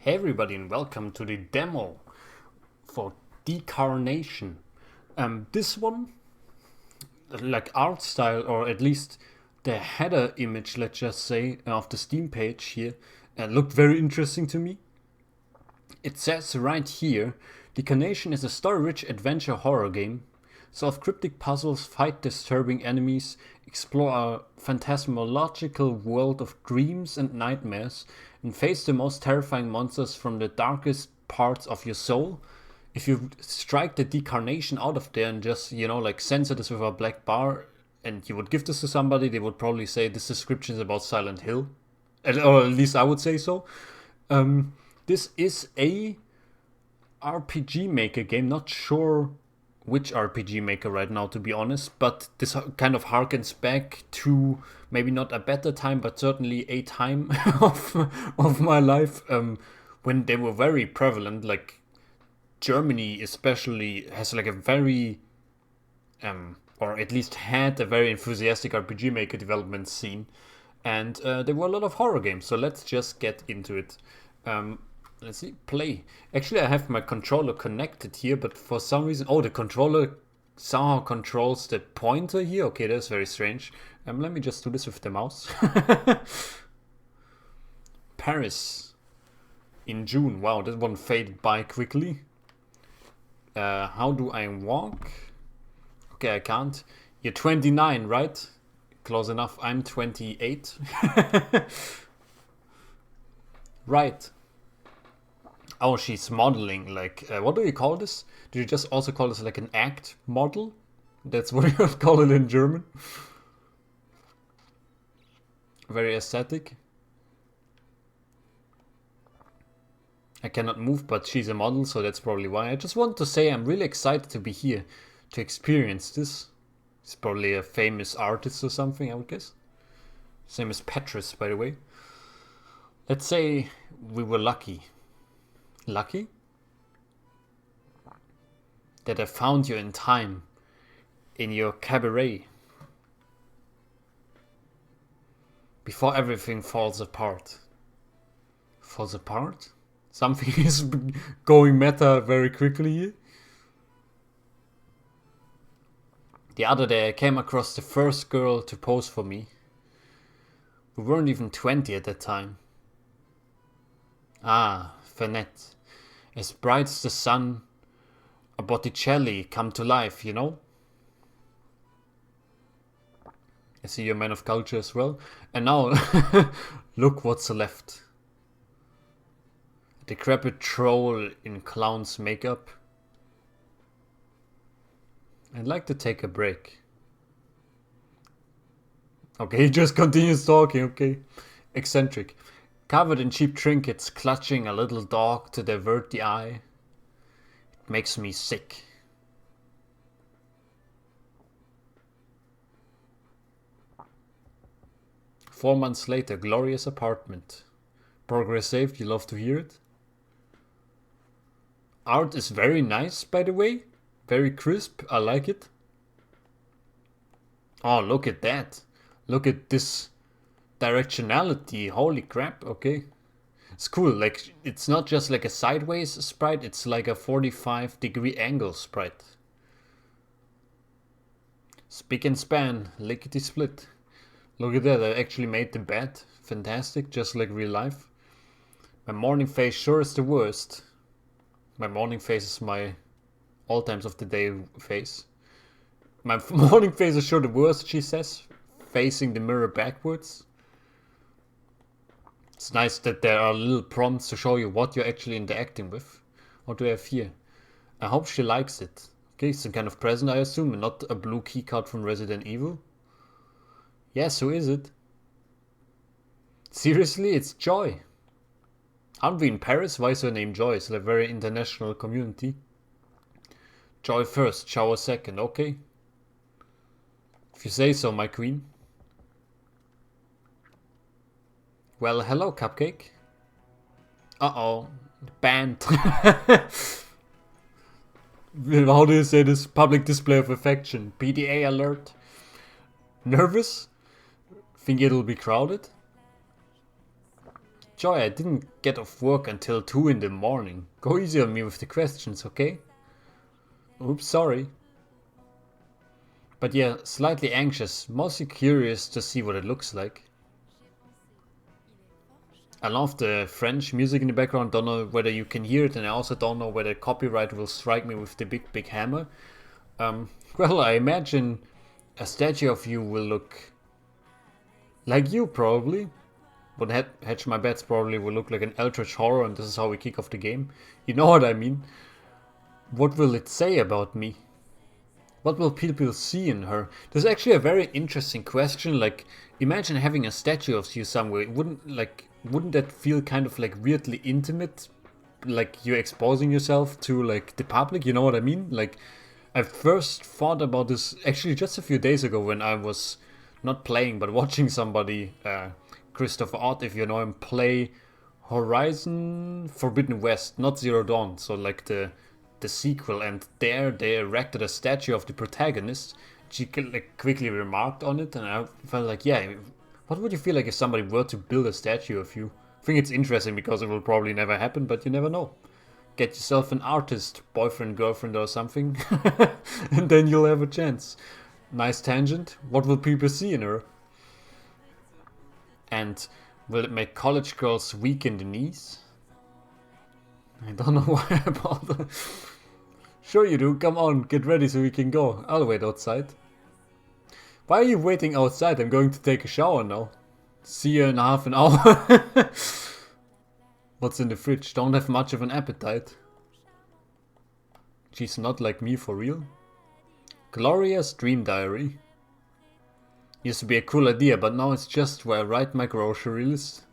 Hey everybody and welcome to the demo for Decarnation. This one, like art style, or at least the header image, let's just say, of the Steam page here, looked very interesting to me. It says right here, Decarnation is a story-rich adventure horror game. Solve cryptic puzzles, fight disturbing enemies, explore a phantasmological world of dreams and nightmares, and face the most terrifying monsters from the darkest parts of your soul. If you strike the Decarnation out of there and just, like censor this with a black bar, and you would give this to somebody, they would probably say this description is about Silent Hill. Or at least I would say so. This is a RPG Maker game, not sure which RPG Maker right now, to be honest, but this kind of harkens back to maybe not a better time, but certainly a time of my life when they were very prevalent. Like Germany especially has like a very or at least had a very enthusiastic RPG Maker development scene, and there were a lot of horror games, so let's just get into it. Let's see, play. Actually, I have my controller connected here, but for some reason... Oh, the controller somehow controls the pointer here. Okay, that's very strange. Let me just do this with the mouse. Paris in June. Wow, that one faded by quickly. How do I walk? Okay, I can't. You're 29, right? Close enough. I'm 28. Right. Oh, she's modeling, like, what do you call this? Do you just also call this like an act model? That's what you would call it in German. Very aesthetic. I cannot move, but she's a model, so that's probably why. I just want to say I'm really excited to be here to experience this. It's probably a famous artist or something, I would guess. Same as Petrus, by the way. Let's say we were lucky. Lucky? That I found you in time, in your cabaret, before everything falls apart. Falls apart? Something is going meta very quickly here. The other day I came across the first girl to pose for me. We weren't even 20 at that time. Ah, Fenette. As bright as the sun, a Botticelli come to life, you know? I see you're a man of culture as well. And now, look what's left. A decrepit troll in clown's makeup. I'd like to take a break. Okay, he just continues talking, okay. Eccentric. Covered in cheap trinkets, clutching a little dog to divert the eye. It makes me sick. Four months later, glorious apartment. Progress saved, you love to hear it. Art is very nice, by the way. Very crisp, I like it. Oh, look at that. Look at this directionality, holy crap. Okay, it's cool. Like, it's not just like a sideways sprite, it's like a 45-degree angle sprite. Spick and span, lickety split. Look at that, I actually made the bed. Fantastic, just like real life. My morning face sure is the worst. My morning face is my all times of the day face. My morning face is sure the worst, she says, facing the mirror backwards. It's nice that there are little prompts to show you what you're actually interacting with. What do I have here? I hope she likes it. Okay, some kind of present, I assume, and not a blue keycard from Resident Evil. Yes, who is it? Seriously, it's Joy. Aren't we in Paris? Why is her name Joy? It's a very international community. Joy first, shower second, okay. If you say so, my queen. Well, hello, Cupcake. Uh-oh. Banned. How do you say this? Public display of affection. PDA alert. Nervous? Think it'll be crowded? Joy, I didn't get off work until 2 in the morning. Go easy on me with the questions, okay? Oops, sorry. But yeah, slightly anxious, mostly curious to see what it looks like. I love the French music in the background, don't know whether you can hear it, and I also don't know whether copyright will strike me with the big hammer. Well, I imagine a statue of you will look like you, probably. But hedge my bets, probably will look like an eldritch horror, and this is how we kick off the game. You know what I mean? What will it say about me? What will people see in her? This is actually a very interesting question. Like, imagine having a statue of you somewhere. Wouldn't that feel kind of like weirdly intimate? Like you're exposing yourself to like the public, you know what I mean? Like, I first thought about this actually just a few days ago when I was not playing but watching somebody, Christopher Ott, if you know him, play Horizon Forbidden West, not Zero Dawn, so like the sequel, and there they erected a statue of the protagonist. She like quickly remarked on it, and I felt like, yeah, what would you feel like if somebody were to build a statue of you? I think it's interesting because it will probably never happen, but you never know. Get yourself an artist, boyfriend, girlfriend or something, and then you'll have a chance. Nice tangent. What will people see in her? And will it make college girls weak in the knees? I don't know why about that. Sure you do, come on, get ready so we can go. I'll wait outside. Why are you waiting outside? I'm going to take a shower now. See you in half an hour. What's in the fridge? Don't have much of an appetite. She's not like me for real. Gloria's Dream Diary. Used to be a cool idea, but now it's just where I write my grocery list.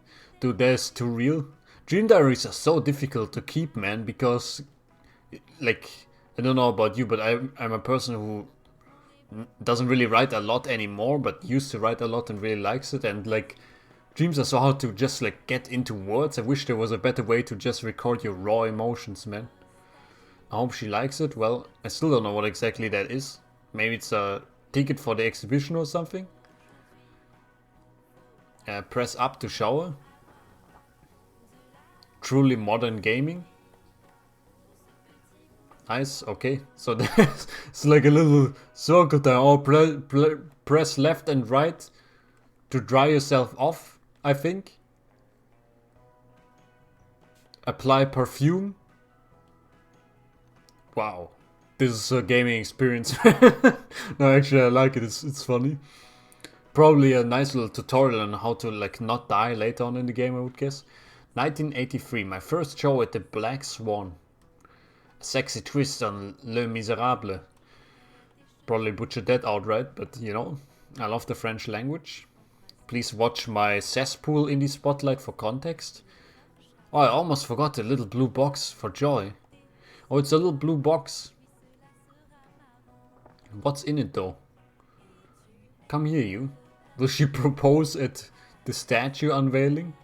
Dude, that's too real. Dream diaries are so difficult to keep, man, because, like, I don't know about you, but I'm a person who doesn't really write a lot anymore, but used to write a lot and really likes it, and like, dreams are so hard to just like get into words. I wish there was a better way to just record your raw emotions, man. I hope she likes it. Well, I still don't know what exactly that is. Maybe it's a ticket for the exhibition or something. Press up to shower. Truly modern gaming. Nice, okay. So there's it's like a little circle there. Oh, press left and right to dry yourself off, I think. Apply perfume. Wow. This is a gaming experience. No, actually I like it. It's funny. Probably a nice little tutorial on how to like not die later on in the game, I would guess. 1983, my first show at the Black Swan. A sexy twist on Les Miserables. Probably butchered that outright, but you know, I love the French language. Please watch my cesspool in the spotlight for context. Oh, I almost forgot the little blue box for Joy. Oh, it's a little blue box. What's in it though? Come here, you. Will she propose at the statue unveiling?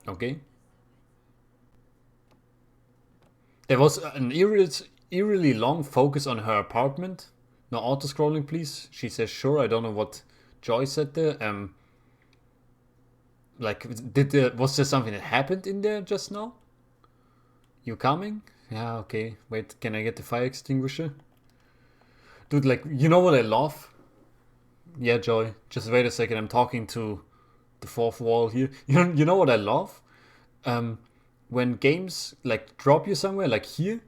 Okay. There was an eerily long focus on her apartment. No auto-scrolling, please. She says, sure. I don't know what Joy said there. Like, was there something that happened in there just now? You coming? Yeah, okay. Wait, can I get the fire extinguisher? Dude, like, you know what I love? Yeah, Joy. Just wait a second. I'm talking to the fourth wall here. You know what I love? When games like drop you somewhere, like here,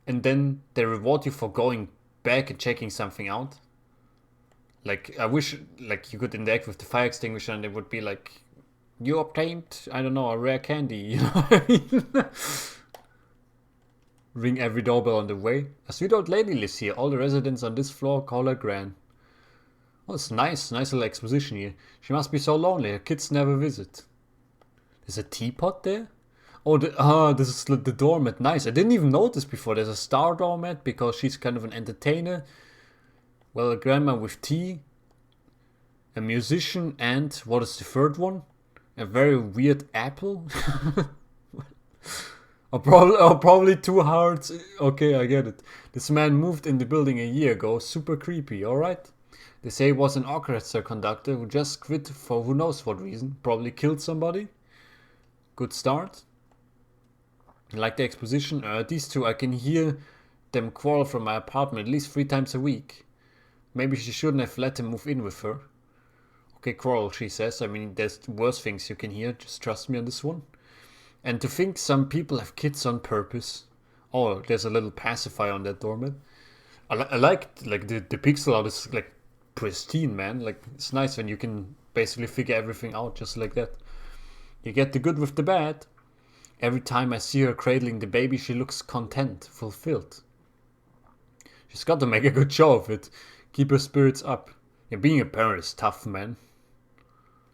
and then they reward you for going back and checking something out. Like, I wish like you could interact with the fire extinguisher and it would be like, you obtained, I don't know, a rare candy, you know what I mean? Ring every doorbell on the way. A sweet old lady lives here. All the residents on this floor call her Gran. Oh, it's nice little exposition here. She must be so lonely, her kids never visit. There's a teapot there? Oh, this is the doormat. Nice. I didn't even notice before. There's a star doormat because she's kind of an entertainer. Well, a grandma with tea. A musician and, what is the third one? A very weird apple? or probably 2 hearts. Okay, I get it. This man moved in the building a year ago. Super creepy, alright? They say he was an orchestra conductor who just quit for who knows what reason. Probably killed somebody. Good start. I like the exposition. These two, I can hear them quarrel from my apartment at least 3 times a week. Maybe she shouldn't have let him move in with her. Okay, quarrel, she says. I mean, there's worse things you can hear. Just trust me on this one. And to think some people have kids on purpose. Oh, there's a little pacifier on that doormat. I like the pixel art is like pristine, man. Like, it's nice when you can basically figure everything out just like that. You get the good with the bad. Every time I see her cradling the baby, she looks content, fulfilled. She's got to make a good show of it. Keep her spirits up. Yeah, being a parent is tough, man.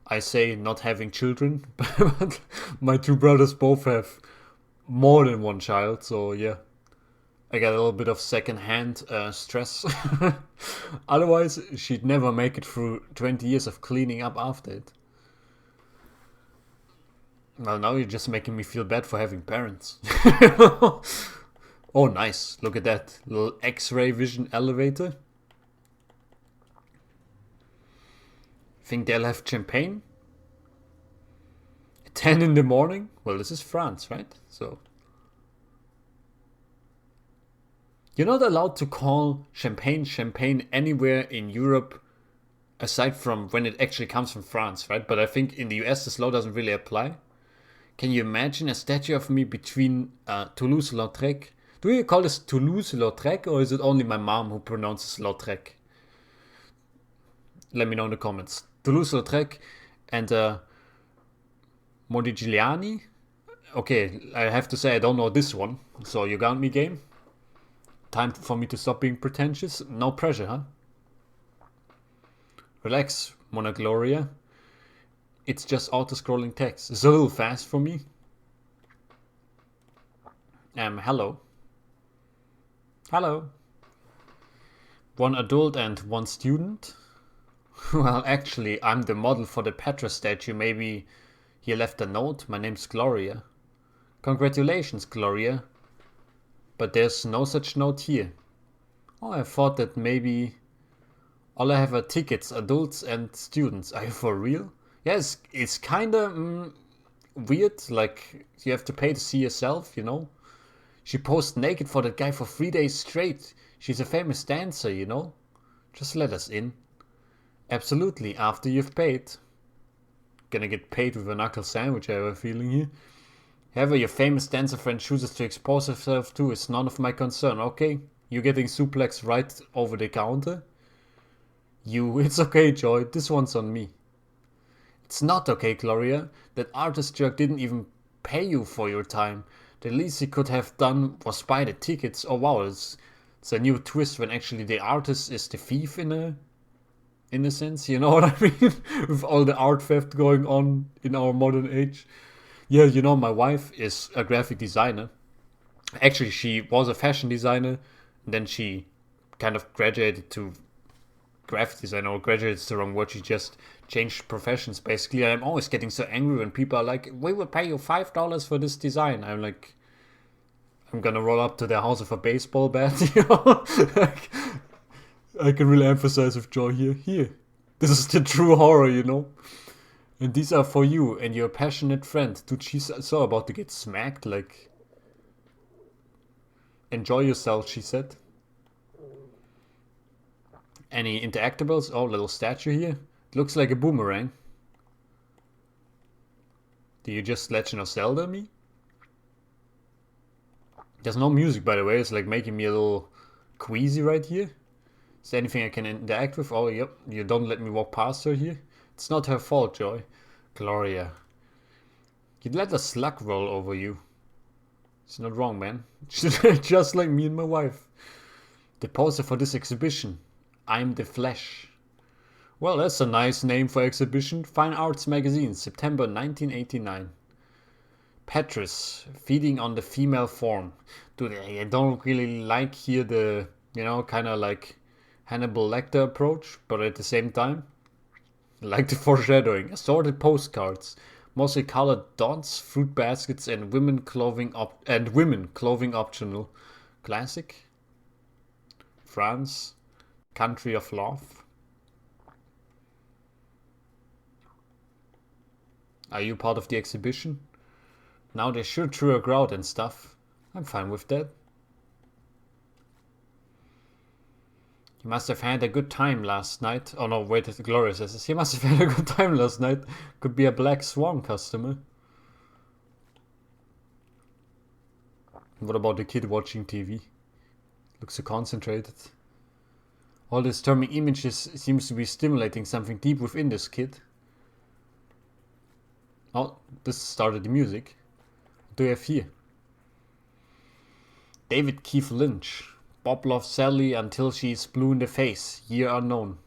I say not having children, but my 2 brothers both have more than 1 child, so yeah. I got a little bit of second-hand stress. Otherwise, she'd never make it through 20 years of cleaning up after it. Well, now you're just making me feel bad for having parents. Oh, nice. Look at that. Little X-ray vision elevator. Think they'll have champagne? 10 in the morning? Well, this is France, right? So... You're not allowed to call champagne anywhere in Europe aside from when it actually comes from France, right? But I think in the US this law doesn't really apply. Can you imagine a statue of me between Toulouse-Lautrec? Do you call this Toulouse-Lautrec or is it only my mom who pronounces Lautrec? Let me know in the comments. Toulouse-Lautrec and Modigliani? Okay, I have to say I don't know this one. So you got me, game? Time for me to stop being pretentious? No pressure, huh? Relax, Mona Gloria. It's just auto-scrolling text. It's a little fast for me. Hello. Hello. 1 adult and 1 student? Well, actually, I'm the model for the Petra statue. Maybe he left a note. My name's Gloria. Congratulations, Gloria. But there's no such note here. Oh, I thought that maybe all I have are tickets, adults and students. Are you for real? Yes, it's kinda weird. Like, you have to pay to see yourself, you know? She posed naked for that guy for 3 days straight. She's a famous dancer, you know? Just let us in. Absolutely, after you've paid. Gonna get paid with a knuckle sandwich, I have a feeling here. However, your famous dancer friend chooses to expose herself to is none of my concern, okay? You getting suplex right over the counter? It's okay, Joy, this one's on me. It's not okay, Gloria. That artist jerk didn't even pay you for your time. The least he could have done was buy the tickets. Oh wow, it's a new twist when actually the artist is the thief in a sense, you know what I mean? With all the art theft going on in our modern age. Yeah, you know, my wife is a graphic designer. Actually, she was a fashion designer. And then she kind of graduated to graphic design, or graduated is the wrong word. She just changed professions, basically. I'm always getting so angry when people are like, we will pay you $5 for this design. I'm like, I'm gonna roll up to their house with a baseball bat, you know? Like, I can really emphasize with Joy here. Here. This is the true horror, you know? And these are for you and your passionate friend. Dude, she's so about to get smacked, like... Enjoy yourself, she said. Any interactables? Oh, little statue here. It looks like a boomerang. Do you just Legend of Zelda me? There's no music, by the way. It's like making me a little queasy right here. Is there anything I can interact with? Oh, yep. You don't let me walk past her here. It's not her fault, Joy. Gloria. You'd let a slug roll over you. It's not wrong, man. Just like me and my wife. The poster for this exhibition. I'm the Flesh. Well, that's a nice name for exhibition. Fine Arts Magazine, September 1989. Petrus, feeding on the female form. Dude, I don't really like here the, you know, kind of like Hannibal Lecter approach, but at the same time, I like the foreshadowing. Assorted postcards, mostly colored dots, fruit baskets, and women clothing optional. Classic. France, country of love. Are you part of the exhibition? Now they sure threw a crowd and stuff. I'm fine with that. You must have had a good time last night. Oh no, wait, Gloria says this. You must have had a good time last night. Could be a Black Swan customer. What about the kid watching TV? Looks so concentrated. All this disturbing images seems to be stimulating something deep within this kid. Oh, this started the music. What do we have here? David Keith Lynch. Bob loves Sally until she is blue in the face. Year unknown.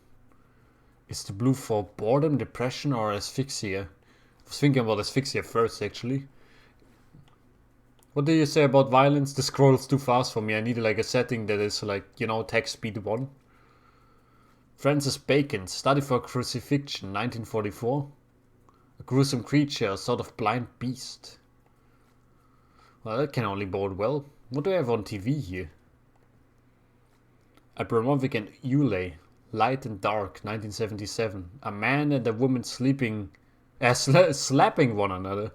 Is the blue for boredom, depression, or asphyxia? I was thinking about asphyxia first, actually. What do you say about violence? The scroll's too fast for me. I need like a setting that is like, you know, text speed 1. Francis Bacon, Study for Crucifixion, 1944. A gruesome creature, a sort of blind beast. Well, that can only bode well. What do I have on TV here? Abramovic and Ulay, Light and Dark, 1977. A man and a woman sleeping, slapping one another.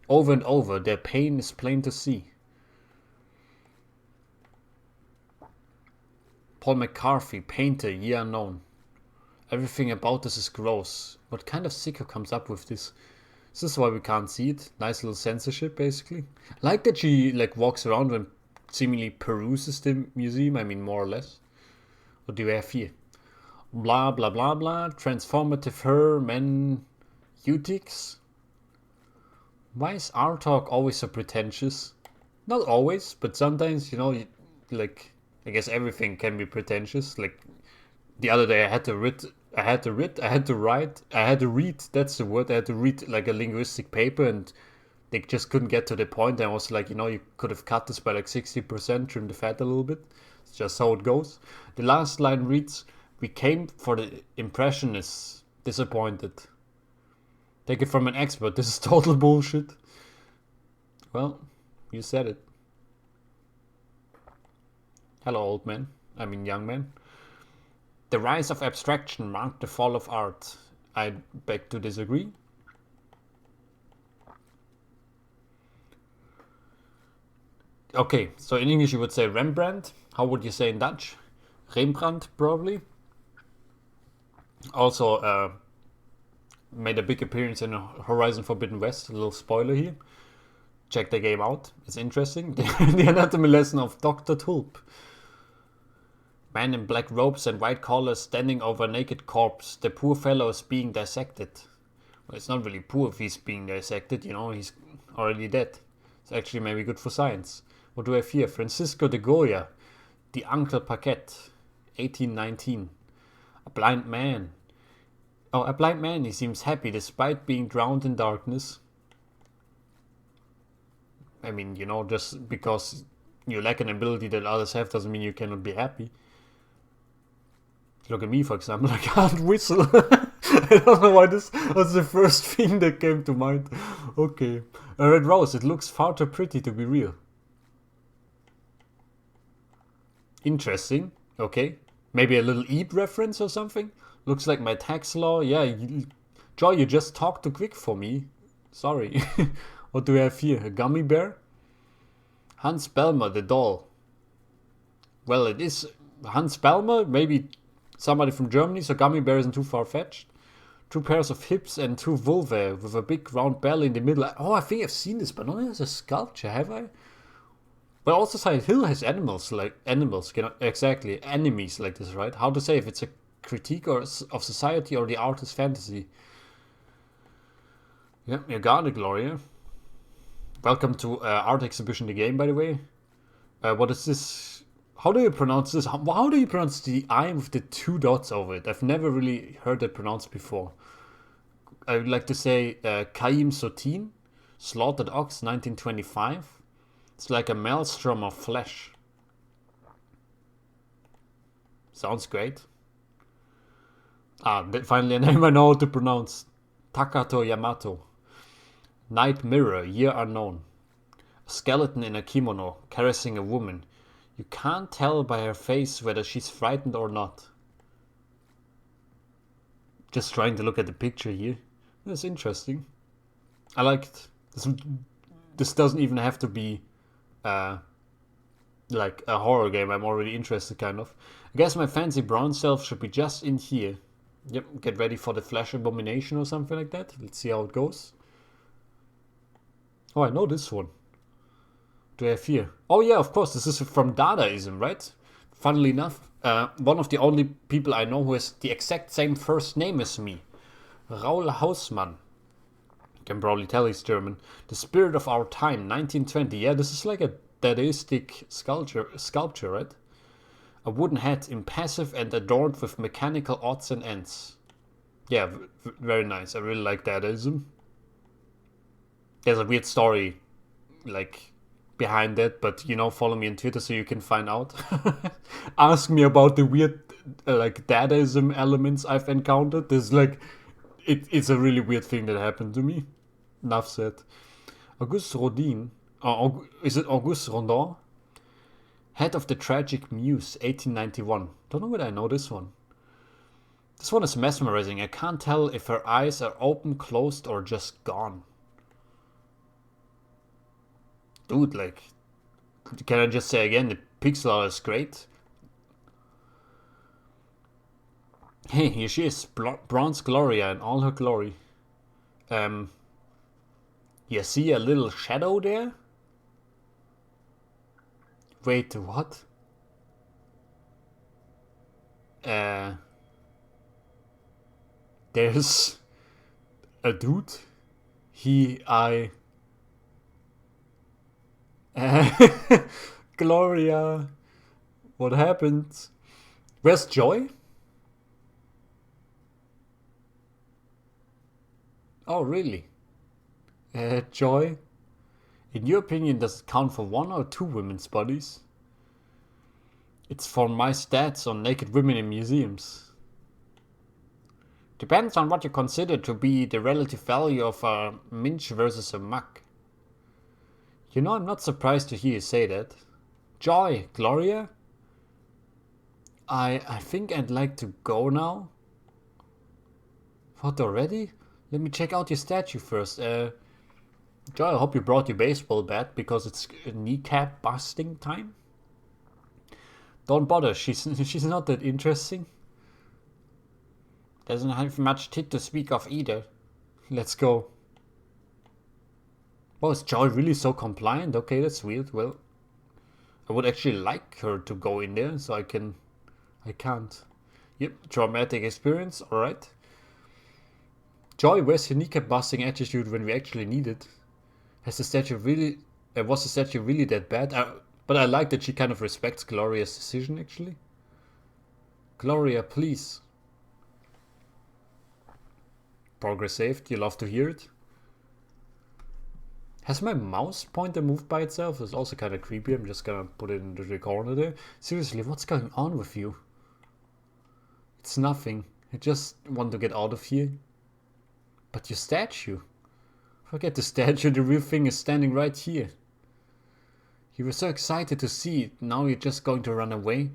Over and over, their pain is plain to see. Paul McCarthy, Painter, Year Unknown. Everything about this is gross. What kind of sicko comes up with this? Is this why we can't see it? Nice little censorship, basically. Like that she like walks around and seemingly peruses the museum, I mean more or less. What do we have here? Blah blah blah blah. Transformative her, men, eutics. Why is our talk always so pretentious? Not always, but sometimes, you know, like, I guess everything can be pretentious. Like, the other day I had to read, that's the word, I had to read, like, a linguistic paper, and they just couldn't get to the point. I was like, you know, you could have cut this by, like, 60%, trim the fat a little bit. It's just how it goes. The last line reads, we came for the impressionists, disappointed. Take it from an expert. This is total bullshit. Well, you said it. Hello, old man. I mean, young man. The rise of abstraction marked the fall of art. I beg to disagree. Okay, so in English you would say Rembrandt. How would you say in Dutch? Rembrandt, probably. Also, made a big appearance in Horizon Forbidden West. A little spoiler here. Check the game out. It's interesting. The anatomy lesson of Dr. Tulp. Man in black robes and white collars standing over a naked corpse. The poor fellow is being dissected. Well, it's not really poor if he's being dissected, you know, he's already dead. It's actually maybe good for science. What do I have here? Francisco de Goya. The Uncle Paquette. 1819. A blind man. Oh, a blind man, he seems happy despite being drowned in darkness. I mean, you know, just because you lack an ability that others have doesn't mean you cannot be happy. Look at me, for example, I can't whistle. I don't know why this was the first thing that came to mind. Okay. A red rose, it looks far too pretty to be real. Interesting. Okay. Maybe a little Eep reference or something? Looks like my tax law. Yeah, Joy, you just talked too quick for me. Sorry. What do we have here? A gummy bear? Hans Belmer, the doll. Well, it is Hans Belmer, maybe somebody from Germany, so gummy bear isn't too far-fetched. 2 pairs of hips and 2 vulvae with a big round belly in the middle. Oh, I think I've seen this, but not as a sculpture, have I? But also Silent Hill has animals, exactly, enemies like this, right? How to say if it's a critique of society or the artist's fantasy. Yeah, you got it, Gloria. Welcome to Art Exhibition the Game, by the way. What is this? How do you pronounce this? How do you pronounce the I with the 2 dots over it? I've never really heard it pronounced before. I would like to say Chaim Sotin, Slaughtered Ox, 1925. It's like a maelstrom of flesh. Sounds great. Finally a name I know how to pronounce. Takato Yamato. Night Mirror, Year Unknown. A skeleton in a kimono, caressing a woman. You can't tell by her face whether she's frightened or not. Just trying to look at the picture here. That's interesting. I like it. This doesn't even have to be like a horror game. I'm already interested, kind of. I guess my fancy brown self should be just in here. Yep, get ready for the flash abomination or something like that. Let's see how it goes. Oh, I know this one. Do I have here? Oh yeah, of course, this is from Dadaism, right? Funnily enough, one of the only people I know who has the exact same first name as me. Raoul Hausmann. You can probably tell he's German. The Spirit of Our Time, 1920. Yeah, this is like a Dadaistic sculpture, right? A wooden head, impassive and adorned with mechanical odds and ends. Yeah, very nice. I really like Dadaism. There's a weird story, like, behind that, but you know, follow me on Twitter so you can find out. Ask me about the weird, like, Dadaism elements I've encountered. There's like, it's a really weird thing that happened to me. Enough said. Auguste Rodin, is it Auguste Rodin? Head of the Tragic Muse, 1891. Don't know whether I know this one. This one is mesmerizing. I can't tell if her eyes are open, closed, or just gone. Dude, like, can I just say again, the pixel art is great. Hey, here she is, Bronze Gloria in all her glory. You see a little shadow there? Wait, what? There's a dude. Gloria. What happened? Where's Joy? Oh, really? Joy? In your opinion, does it count for 1 or 2 women's bodies? It's for my stats on naked women in museums. Depends on what you consider to be the relative value of a minch versus a muck. You know, I'm not surprised to hear you say that. Joy, Gloria? I think I'd like to go now. What, already? Let me check out your statue first. Joy, I hope you brought your baseball bat because it's kneecap busting time. Don't bother, she's not that interesting. Doesn't have much tit to speak of either. Let's go. Oh, is Joy really so compliant? Okay, that's weird. Well, I would actually like her to go in there, so I can't. Yep, traumatic experience, alright. Joy, where's your kneecap busting attitude when we actually need it? Was the statue really that bad? But I like that she kind of respects Gloria's decision, actually. Gloria, please. Progress saved, you love to hear it. Has my mouse pointer moved by itself? It's also kind of creepy. I'm just gonna put it in the corner there. Seriously, what's going on with you? It's nothing. I just want to get out of here. But your statue? Forget the statue, the real thing is standing right here. You were so excited to see it, now you're just going to run away?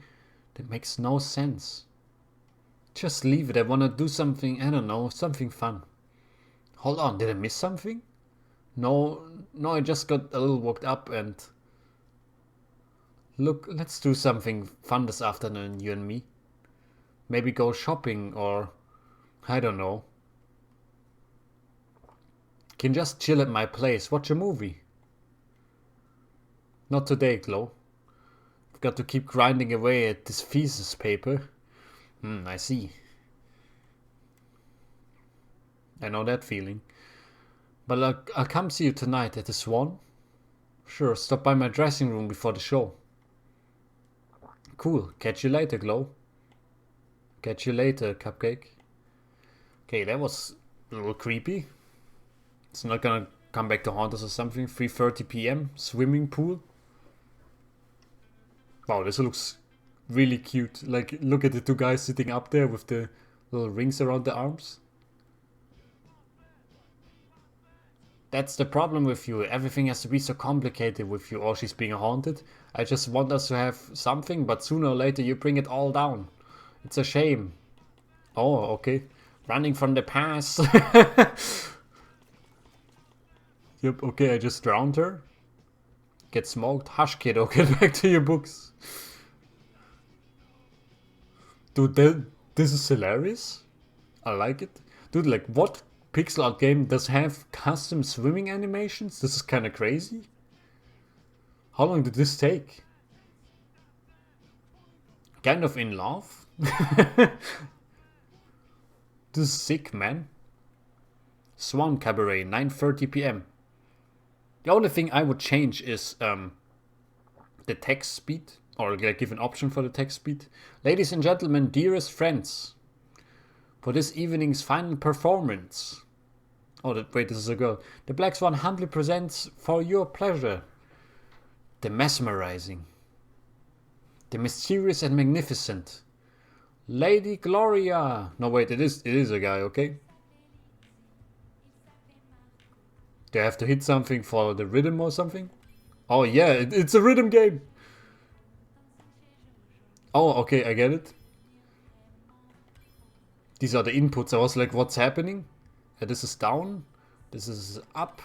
That makes no sense. Just leave it, I want to do something, I don't know, something fun. Hold on, did I miss something? No, I just got a little worked up and... Look, let's do something fun this afternoon, you and me. Maybe go shopping or... I don't know. Can just chill at my place, watch a movie. Not today, Glo. I've got to keep grinding away at this thesis paper. I see. I know that feeling. But I'll come see you tonight at the Swan. Sure, stop by my dressing room before the show. Cool, catch you later, Glo. Catch you later, Cupcake. Okay, that was a little creepy. It's not gonna come back to haunt us or something. 3:30 p.m. Swimming pool. Wow, this looks really cute. Like, look at the 2 guys sitting up there with the little rings around the arms. That's the problem with you. Everything has to be so complicated with you. Or she's being haunted. I just want us to have something, but sooner or later you bring it all down. It's a shame. Oh, okay. Running from the past. Yep, okay, I just drowned her. Get smoked. Hush, kiddo, get back to your books. Dude, this is hilarious. I like it. Dude, like, what pixel art game does have custom swimming animations? This is kind of crazy. How long did this take? Kind of in love? This is sick, man. Swan Cabaret, 9:30 p.m. The only thing I would change is the text speed, or like give an option for the text speed. Ladies and gentlemen, dearest friends, for this evening's final performance. Oh, wait, this is a girl. The Black Swan humbly presents for your pleasure the mesmerizing, the mysterious and magnificent Lady Gloria. No, wait, it is a guy, okay? Do I have to hit something for the rhythm or something? Oh yeah, it's a rhythm game. Oh, okay, I get it. These are the inputs. I was like, what's happening? This is down. This is up.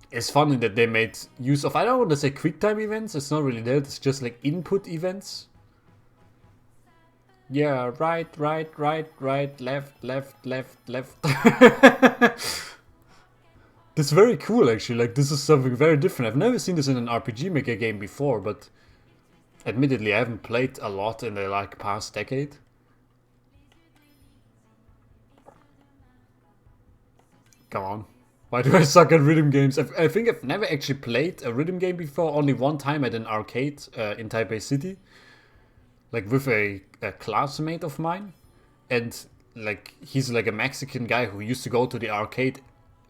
It's funny that they made use of, I don't want to say QuickTime events. It's not really that. It's just like input events. Yeah, right, left. This is very cool, actually. Like, this is something very different. I've never seen this in an RPG Maker game before, but admittedly, I haven't played a lot in the like past decade. Come on. Why do I suck at rhythm games? I think I've never actually played a rhythm game before. Only one time at an arcade in Taipei City. Like with a classmate of mine. And like he's like a Mexican guy who used to go to the arcade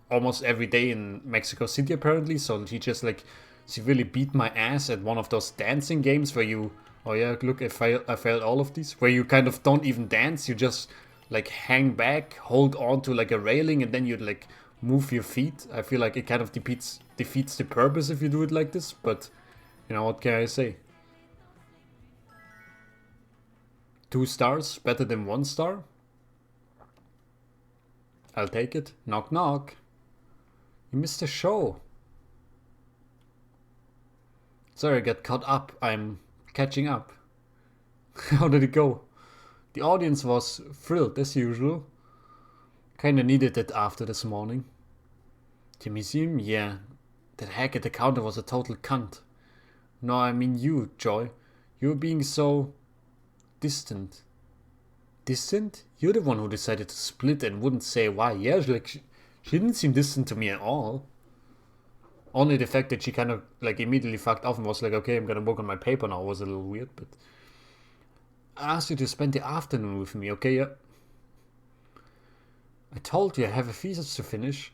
almost every day in Mexico City apparently. So he just like severely beat my ass at one of those dancing games where you... Oh yeah, look, I failed all of these. Where you kind of don't even dance. You just like hang back, hold on to like a railing, and then you like move your feet. I feel like it kind of defeats the purpose if you do it like this, but you know, what can I say? 2 stars, better than 1 star. I'll take it. Knock knock. You missed the show. Sorry, I got caught up. I'm catching up. How did it go? The audience was thrilled as usual. Kinda needed it after this morning. The museum? Yeah. That hack at the counter was a total cunt. No, I mean you, Joy. You were being so... distant. Distant? You're the one who decided to split and wouldn't say why. Yeah, like she didn't seem distant to me at all. Only the fact that she kind of like immediately fucked off and was like, okay, I'm gonna work on my paper now was a little weird, but... I asked you to spend the afternoon with me, okay? Yeah. I told you I have a thesis to finish,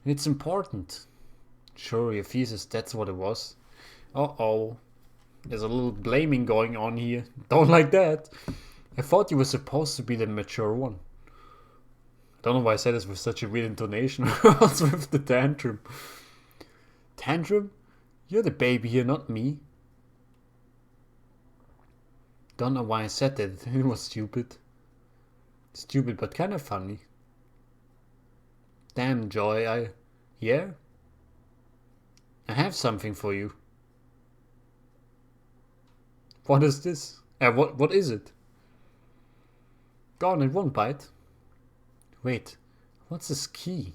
and it's important. Sure, your thesis, that's what it was. Uh-oh. There's a little blaming going on here. Don't like that. I thought you were supposed to be the mature one. I don't know why I said this with such a weird intonation. Also with the tantrum. Tantrum? You're the baby here, not me. Don't know why I said that. It was stupid. Stupid, but kind of funny. Damn, Joy, Yeah? I have something for you. What is this? What is it? Go on, it won't bite. Wait, what's this key?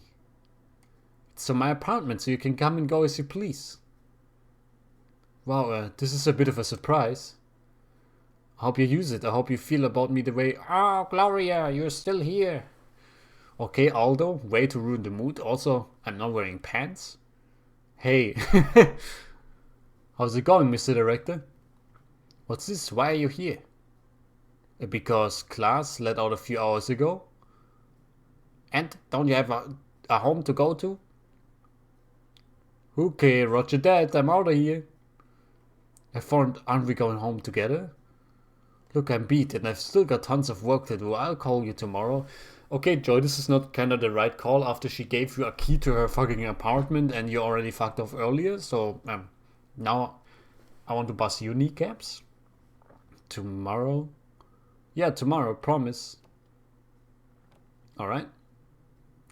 It's to my apartment, so you can come and go as you please. Wow, this is a bit of a surprise. I hope you use it. I hope you feel about me the way... Oh, Gloria, you're still here. Okay, Aldo, way to ruin the mood. Also, I'm not wearing pants. Hey. How's it going, Mr. Director? What's this? Why are you here? Because class let out a few hours ago. And don't you have a home to go to? Okay, roger that. I'm out of here. I thought, aren't we going home together? Look, I'm beat and I've still got tons of work to do. I'll call you tomorrow. Okay, Joy, this is not kind of the right call after she gave you a key to her fucking apartment and you already fucked off earlier. So, now I want to bust you kneecaps. Tomorrow? Yeah, tomorrow, promise. Alright.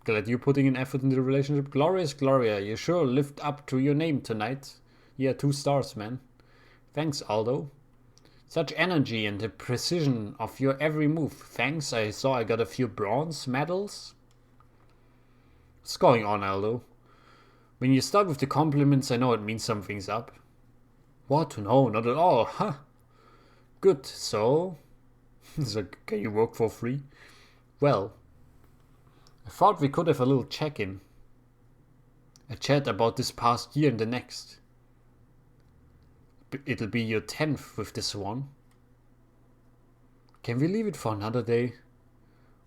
Glad you're putting an effort into the relationship. Glorious Gloria, you sure lived up to your name tonight. Yeah, 2 stars, man. Thanks, Aldo. Such energy and the precision of your every move. Thanks, I saw I got a few bronze medals. What's going on, Aldo? When you start with the compliments, I know it means something's up. What? No, not at all. Huh. Good, so... so can you work for free? Well, I thought we could have a little check-in. A chat about this past year and the next. It'll be your 10th with this one. Can we leave it for another day?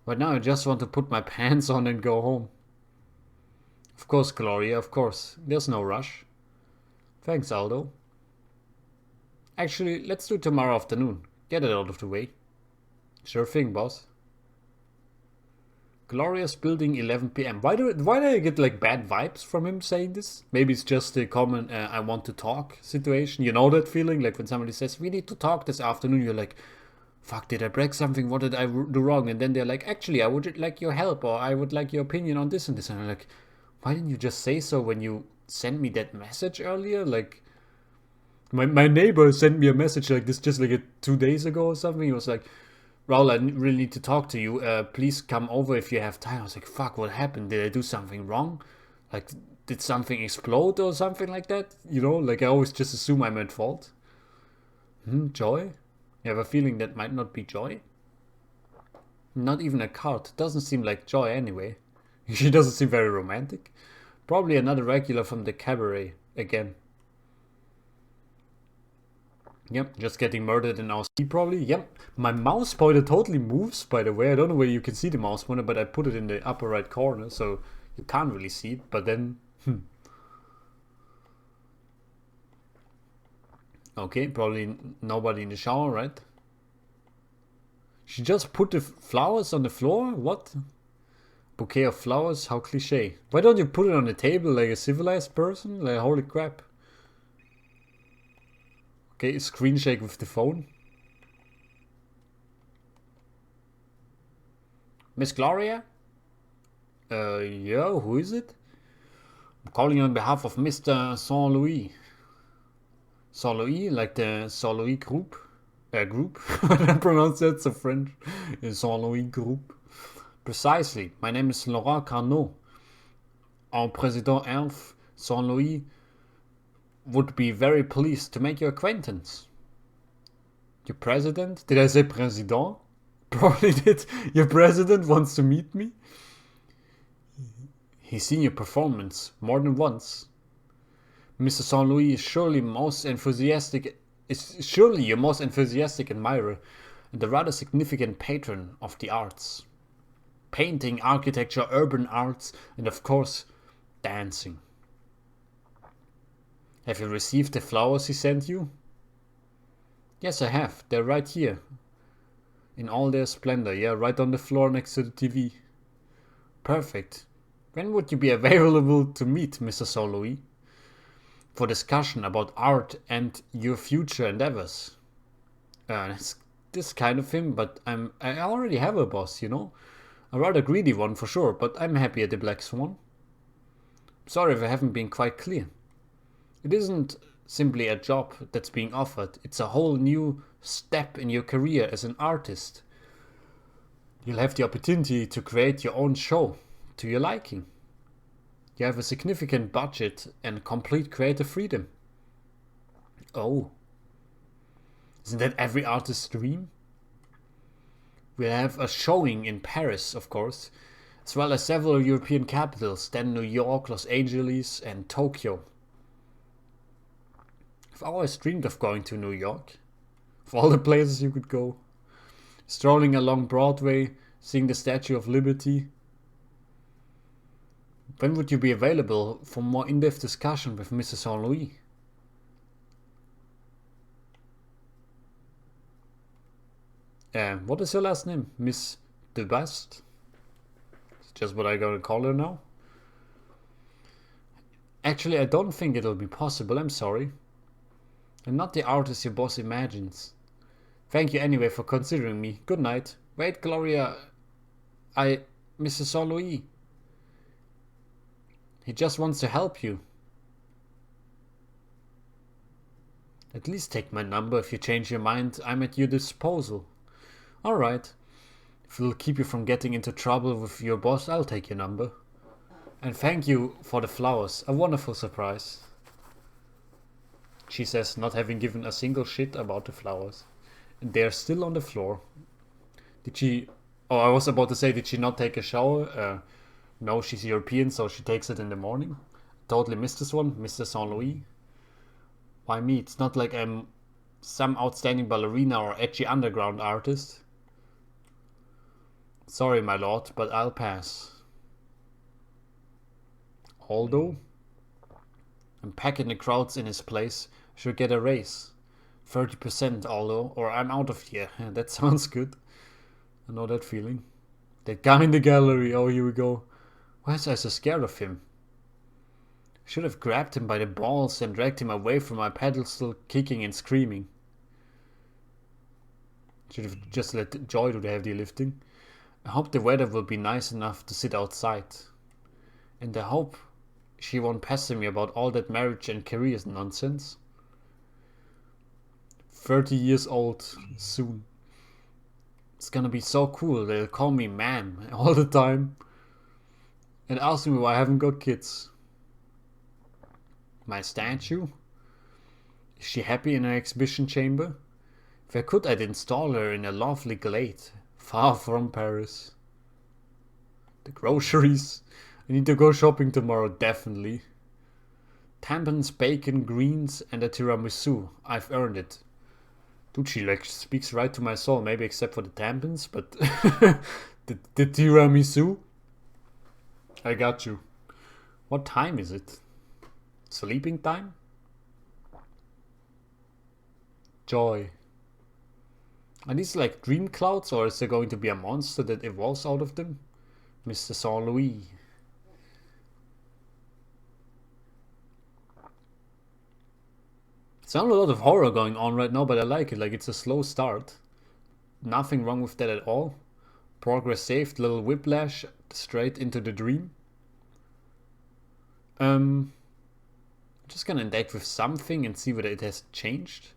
Right now I just want to put my pants on and go home. Of course, Gloria, of course. There's no rush. Thanks, Aldo. Actually, let's do it tomorrow afternoon. Get it out of the way. Sure thing, boss. Glorious building, 11 p.m. Why do I get like bad vibes from him saying this? Maybe it's just the common I want to talk situation. You know that feeling? Like when somebody says, we need to talk this afternoon. You're like, fuck, did I break something? What did I do wrong? And then they're like, actually, I would like your help, or I would like your opinion on this and this. And I'm like, why didn't you just say so when you sent me that message earlier? Like, my neighbor sent me a message like this just like 2 days ago or something. He was like, Raul, I really need to talk to you. Please come over if you have time. I was like, fuck, what happened? Did I do something wrong? Like, did something explode or something like that? You know, like I always just assume I'm at fault. Joy? You have a feeling that might not be joy? Not even a card. Doesn't seem like joy anyway. She doesn't seem very romantic. Probably another regular from the cabaret again. Yep, just getting murdered in our sleep probably. Yep, my mouse pointer totally moves, by the way. I don't know where you can see the mouse pointer, but I put it in the upper right corner, so you can't really see it. But then, Okay, probably nobody in the shower, right? She just put the flowers on the floor? What? Bouquet of flowers? How cliche. Why don't you put it on the table like a civilized person? Like, holy crap. Okay, screen shake with the phone. Miss Gloria? Yeah, who is it? I'm calling on behalf of Mr. Saint-Louis. Saint-Louis, like the Saint-Louis group? Group? I pronounce that so French. Saint-Louis group. Precisely. My name is Laurent Carnot. Our President Elf, Saint-Louis, would be very pleased to make your acquaintance. Your president? Did I say president? Probably did. Your president wants to meet me? He's seen your performance more than once. Mr. Saint-Louis is surely your most enthusiastic admirer and a rather significant patron of the arts. Painting, architecture, urban arts, and of course, dancing. Have you received the flowers he sent you? Yes, I have. They're right here. In all their splendor. Yeah, right on the floor next to the TV. Perfect. When would you be available to meet, Mr. Saint-Louis? For discussion about art and your future endeavors. It's this kind of thing, but I already have a boss, you know? A rather greedy one for sure, but I'm happy at the Black Swan. Sorry if I haven't been quite clear. It isn't simply a job that's being offered, it's a whole new step in your career as an artist. You'll have the opportunity to create your own show to your liking. You have a significant budget and complete creative freedom. Oh. Isn't that every artist's dream? We'll have a showing in Paris, of course, as well as several European capitals, then New York, Los Angeles, and Tokyo. I've always dreamed of going to New York. Of all the places you could go. Strolling along Broadway, seeing the Statue of Liberty. When would you be available for more in-depth discussion with Mr. Saint-Louis? What is your last name? Miss Debast? It's just what I'm gonna call her now. Actually, I don't think it'll be possible, I'm sorry. I'm not the artist your boss imagines. Thank you anyway for considering me. Good night. Wait, Gloria. Mr. Saint-Louis. He just wants to help you. At least take my number. If you change your mind, I'm at your disposal. Alright. If it'll keep you from getting into trouble with your boss, I'll take your number. And thank you for the flowers. A wonderful surprise. She says, not having given a single shit about the flowers. And they're still on the floor. Did she... Oh, I was about to say, did she not take a shower? No, she's European, so she takes it in the morning. Totally missed this one, Mr. Saint Louis. Why me? It's not like I'm some outstanding ballerina or edgy underground artist. Sorry, my lord, but I'll pass. Although, I'm packing the crowds in his place, should get a raise. 30% although, or I'm out of here. That sounds good. I know that feeling. That guy in the gallery, oh here we go. Why is I so scared of him? Should have grabbed him by the balls and dragged him away from my pedestal, kicking and screaming. Should have just let Joy do the heavy lifting. I hope the weather will be nice enough to sit outside. And I hope she won't pester me about all that marriage and career nonsense. 30 years old soon. It's gonna be so cool. They'll call me ma'am all the time. And ask me why I haven't got kids. My statue? Is she happy in her exhibition chamber? If I could, I'd install her in a lovely glade, far from Paris. The groceries. I need to go shopping tomorrow, definitely. Tampons, bacon, greens, and a tiramisu. I've earned it. Dude, she like speaks right to my soul, maybe except for the tampons, but the tiramisu? I got you. What time is it? Sleeping time? Joy. Are these like dream clouds, or is there going to be a monster that evolves out of them? Mr. Saint Louis. There's not a lot of horror going on right now, but I like it. Like, it's a slow start. Nothing wrong with that at all. Progress saved, little whiplash, straight into the dream. I'm just gonna interact with something and see whether it has changed.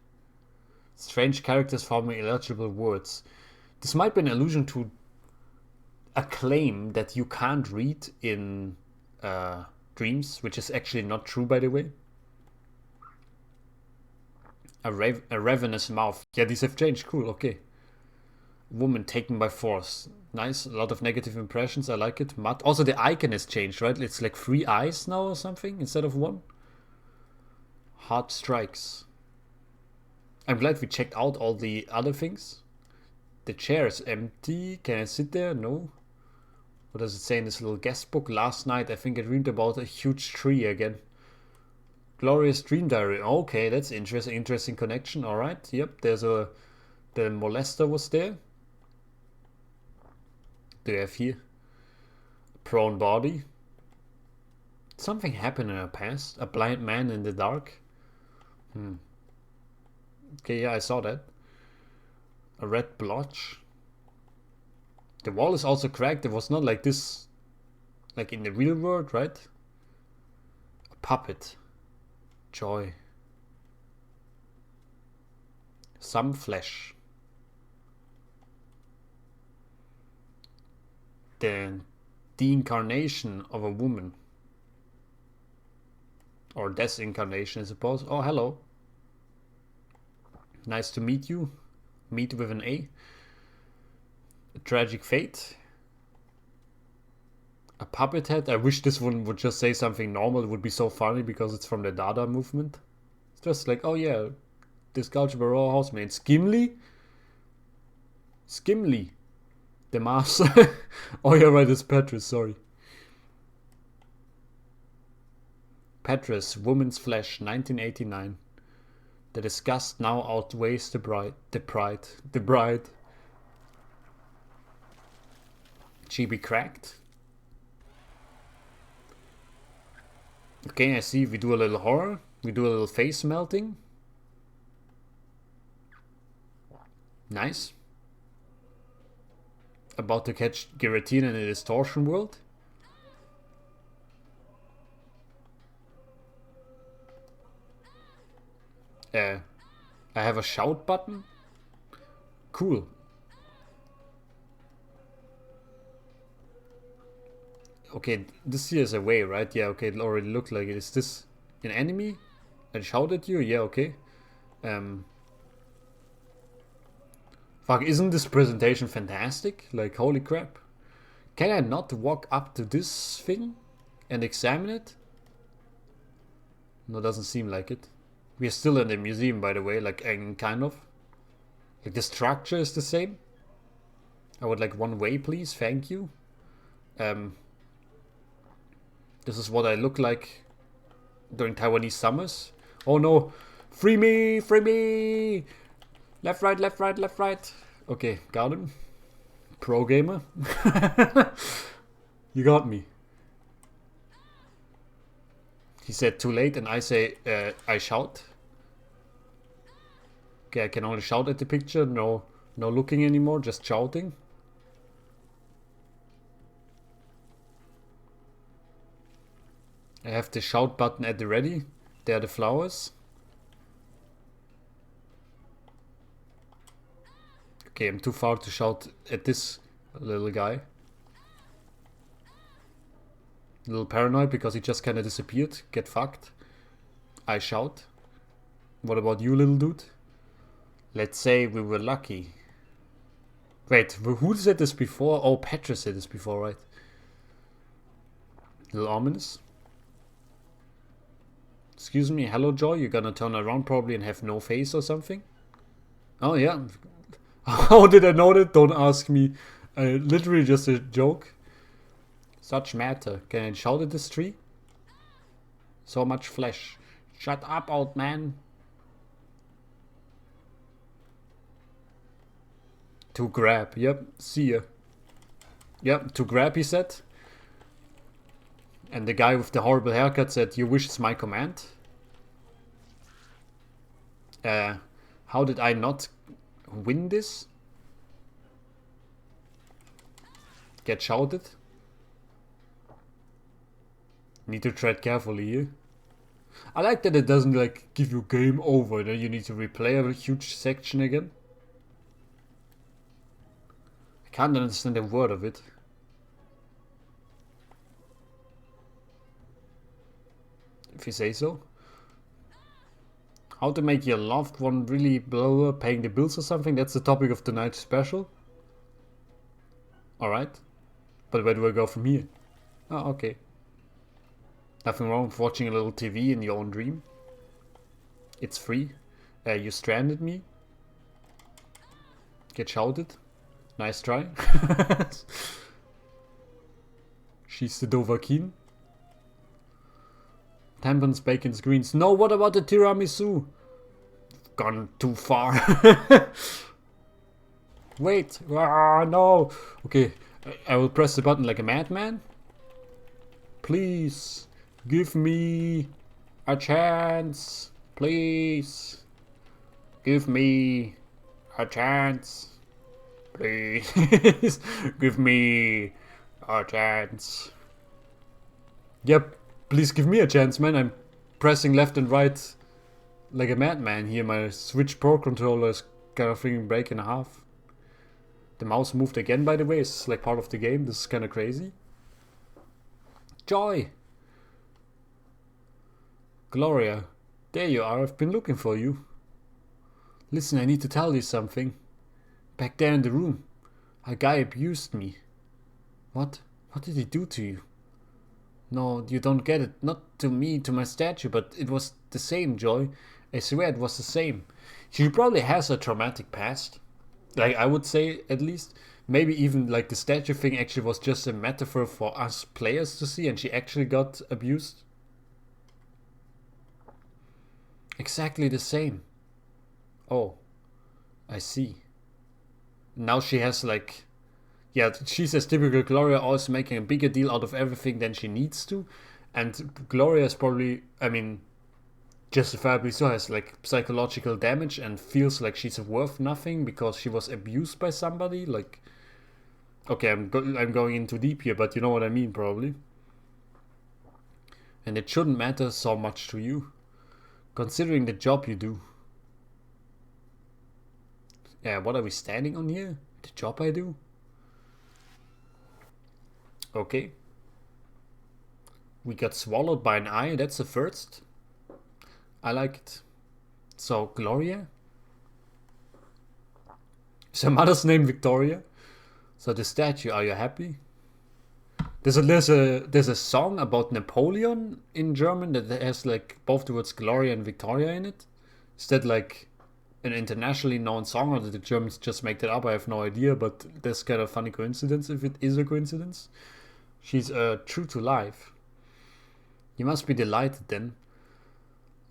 Strange characters forming illegible words. This might be an allusion to a claim that you can't read in dreams, which is actually not true, by the way. A ravenous mouth. Yeah, these have changed. Cool, okay. Woman taken by force. Nice, a lot of negative impressions. I like it. Mud. Also, the icon has changed, right? It's like 3 eyes now or something instead of 1. Hard strikes. I'm glad we checked out all the other things. The chair is empty. Can I sit there? No. What does it say in this little guest book? Last night, I think I dreamed about a huge tree again. Glorious dream diary. Okay, that's interesting. Interesting connection. All right. Yep. The molester was there. Do you have here? Prone body. Something happened in her past. A blind man in the dark. Okay, yeah, I saw that. A red blotch. The wall is also cracked. It was not like this, like in the real world, right? A puppet. Joy. Some flesh. The incarnation of a woman. Or desincarnation, I suppose. Oh, hello. Nice to meet you. Meet with an A. A tragic fate. A puppet head. I wish this one would just say something normal. It would be so funny because it's from the Dada movement. It's just like, oh yeah, this sculpture by Raw Housemate. Skimly? Skimly. The mouse. Oh yeah, right, it's Petrus, sorry. Petrus, Woman's Flesh, 1989. The disgust now outweighs the bride. She be cracked. Okay, I see. We do a little horror. We do a little face melting. Nice. About to catch Giratina in the distortion world. I have a shout button. Cool. Okay, this here is a way, right? Yeah, okay, it already looked like it. Is this an enemy? And shout at you? Yeah, okay. Fuck, isn't this presentation fantastic? Like, holy crap. Can I not walk up to this thing and examine it? No, doesn't seem like it. We're still in the museum, by the way, like, kind of. Like, the structure is the same. I would like one way, please. Thank you. This is what I look like during Taiwanese summers. Oh no! Free me! Free me! Left, right, left, right, left, right. Okay, got him. Pro gamer. You got me. He said too late, and I say I shout. Okay, I can only shout at the picture. No looking anymore. Just shouting. I have the shout button at the ready. There are the flowers. Okay, I'm too far to shout at this little guy. A little paranoid because he just kind of disappeared. Get fucked. I shout. What about you, little dude? Let's say we were lucky. Wait, who said this before? Oh, Petra said this before, right? A little ominous. Excuse me, hello Joy, you're gonna turn around probably and have no face or something? Oh yeah. How did I know that? Don't ask me. Literally just a joke. Such matter. Can I shout at this tree? So much flesh. Shut up, old man. To grab. Yep, see ya. Yep, to grab, he said. And the guy with the horrible haircut said, "You wish it's my command?" How did I not win this? Get shouted. Need to tread carefully here. I like that it doesn't like give you game over, then you need to replay a huge section again. I can't understand a word of it. If you say so. How to make your loved one really blow up, paying the bills or something? That's the topic of tonight's special. Alright. But where do I go from here? Oh, okay. Nothing wrong with watching a little TV in your own dream. It's free. You stranded me. Get shouted. Nice try. She's the Dovahkiin. Tampons, bacons, greens. No, what about the tiramisu? Gone too far. Wait. Ah, no. Okay, I will press the button like a madman. Please, give me a chance. Please. Give me a chance. Please. Give me a chance. Yep. Please give me a chance, man. I'm pressing left and right like a madman here. My Switch Pro controller is kind of freaking break in half. The mouse moved again, by the way. It's like part of the game. This is kind of crazy. Joy! Gloria, there you are. I've been looking for you. Listen, I need to tell you something. Back there in the room, a guy abused me. What? What did he do to you? No, you don't get it. Not to me, to my statue, but it was the same, Joy. I swear it was the same. She probably has a traumatic past. Like, I would say, at least. Maybe even, like, the statue thing actually was just a metaphor for us players to see, and she actually got abused. Exactly the same. Oh, I see. Now she has, like... Yeah, she says typical Gloria, always making a bigger deal out of everything than she needs to. And Gloria is probably, I mean, justifiably so, has like psychological damage and feels like she's worth nothing because she was abused by somebody. Like, okay, I'm going in too deep here, but you know what I mean, probably. And it shouldn't matter so much to you, considering the job you do. Yeah, what are we standing on here? The job I do? Okay. We got swallowed by an eye, that's the first. I like it. So, Gloria? Is her mother's name Victoria? So the statue, are you happy? There's a song about Napoleon in German that has like both the words Gloria and Victoria in it. Is that like an internationally known song, or did the Germans just make that up? I have no idea, but that's kind of a funny coincidence if it is a coincidence. She's true to life. You must be delighted then.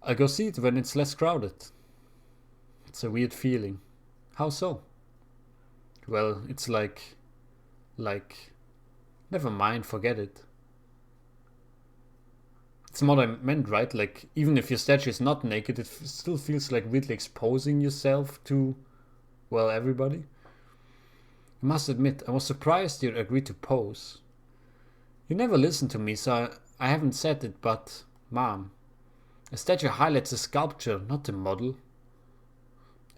I'll go see it when it's less crowded. It's a weird feeling. How so? Well, it's like, never mind, forget it. It's what I meant, right? Like, even if your statue is not naked, it still feels like weirdly exposing yourself to, well, everybody. I must admit, I was surprised you agreed to pose. You never listened to me, so I haven't said it, but, Mom, a statue highlights the sculpture, not the model.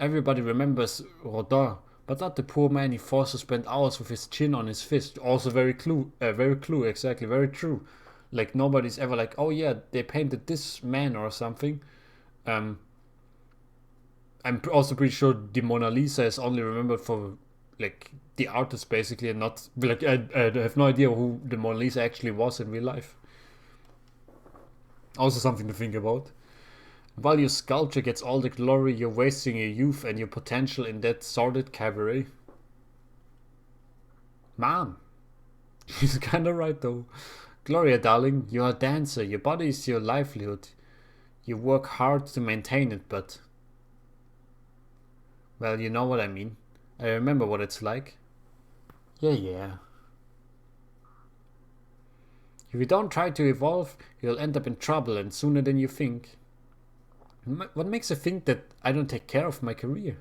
Everybody remembers Rodin, but not the poor man he forced to spend hours with his chin on his fist. Also very true, exactly, very true. Like nobody's ever like, oh yeah, they painted this man or something. I'm also pretty sure the Mona Lisa is only remembered for like the artist basically, and not like I have no idea who the Mona Lisa actually was in real life. Also something to think about. While your sculpture gets all the glory, you're wasting your youth and your potential in that sordid cabaret. Mom, she's kinda right though. Gloria, darling, you're a dancer. Your body is your livelihood. You work hard to maintain it, but... Well, you know what I mean. I remember what it's like. Yeah. If you don't try to evolve, you'll end up in trouble, and sooner than you think. What makes you think that I don't take care of my career?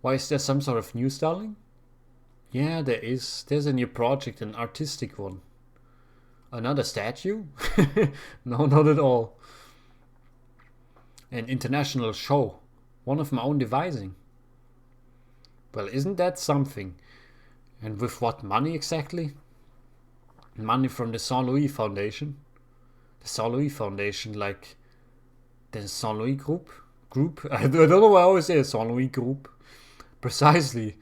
Why, is there some sort of news, darling? Yeah, there is. There's a new project, an artistic one. Another statue? No, not at all. An international show. One of my own devising. Well, isn't that something? And with what money exactly? Money from the Saint Louis Foundation. The Saint Louis Foundation, like... The Saint Louis Group? I don't know why I always say Saint Louis Group. Precisely.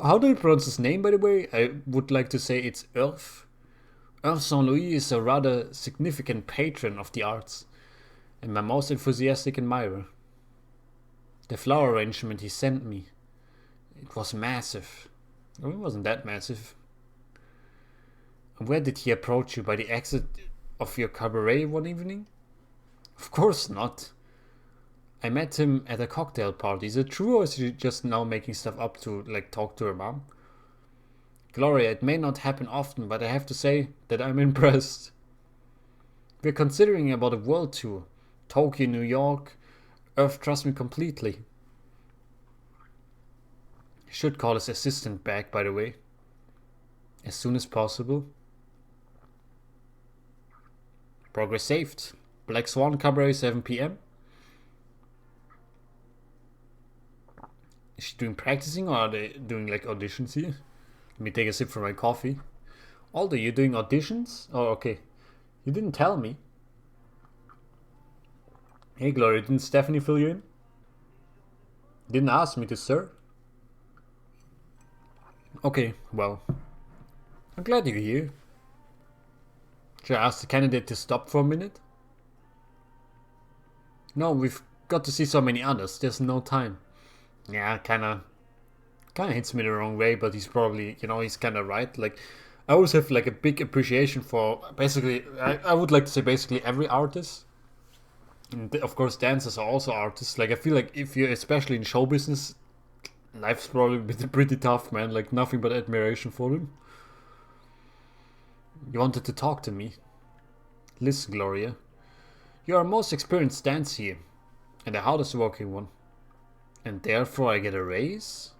How do you pronounce his name, by the way? I would like to say it's Earth. Earth Saint Louis is a rather significant patron of the arts, and my most enthusiastic admirer. The flower arrangement he sent me, it was massive. Well, it wasn't that massive. And where did he approach you? By the exit of your cabaret one evening? Of course not. I met him at a cocktail party. Is it true, or is he just now making stuff up to like talk to her mom? Gloria, it may not happen often, but I have to say that I'm impressed. We're considering about a world tour. Tokyo, New York. Earth trusts me completely. I should call his assistant back, by the way. As soon as possible. Progress saved. Black Swan Cabaret, 7 p.m. Is she doing practicing, or are they doing like auditions here? Let me take a sip from my coffee. Aldo, you doing auditions? Oh, okay. You didn't tell me. Hey, Gloria, didn't Stephanie fill you in? Didn't ask me to, sir. Okay, well. I'm glad you're here. Should I ask the candidate to stop for a minute? No, we've got to see so many others. There's no time. Yeah, kinda hits me the wrong way, but he's probably, he's kinda right. Like, I always have like a big appreciation for basically, I would like to say basically every artist. And of course, dancers are also artists. Like, I feel like if you're especially in show business, life's probably pretty tough, man. Like, nothing but admiration for them. You wanted to talk to me. Listen, Gloria. You are our most experienced dancer here, and the hardest working one. And therefore I get a raise?